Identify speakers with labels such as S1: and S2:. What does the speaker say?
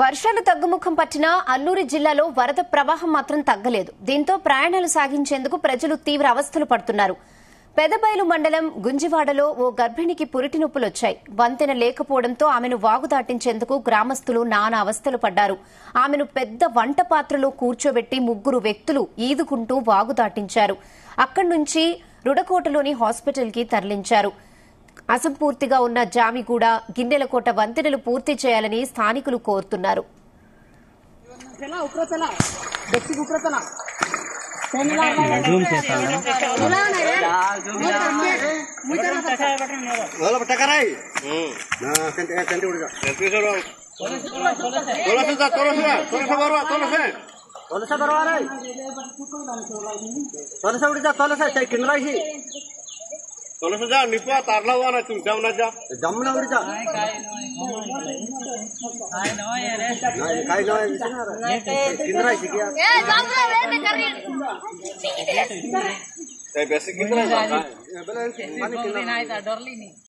S1: వర్షాలు తగ్గుముఖం పట్టినా అల్లూరి జిల్లాలో వరద ప్రవాహం మాత్రం తగ్గలేదు. దీంతో ప్రయాణాలు సాగించేందుకు ప్రజలు తీవ్ర అవస్థలు పడుతున్నారు. పెదబైలు మండలం గుంజివాడలో ఓ గర్భిణికి పురిటి నొప్పులొచ్చాయి. వంతెన లేకపోవడంతో ఆమెను వాగు దాటించేందుకు గ్రామస్తులు నానా అవస్థలు పడ్డారు. ఆమెను పెద్ద వంట పాత్రలో కూర్చోబెట్టి 3 వ్యక్తులు ఈదుకుంటూ వాగు దాటించారు. అక్కడి నుంచి రుడకోటలోని హాస్పిటల్కి తరలించారు. అసంపూర్తిగా ఉన్న జామిగూడ, గిన్నెలకోట వంతెనలు పూర్తి చేయాలని స్థానికులు కోరుతున్నారు.
S2: जा निपा तारला हुआ ना चुनचा ना जा
S3: जमुना उड़ जा काय नो किंद्रा शिकिया
S4: ए जमुना वेट कर रही
S2: बेसिक कितना
S3: पानी किंद्रा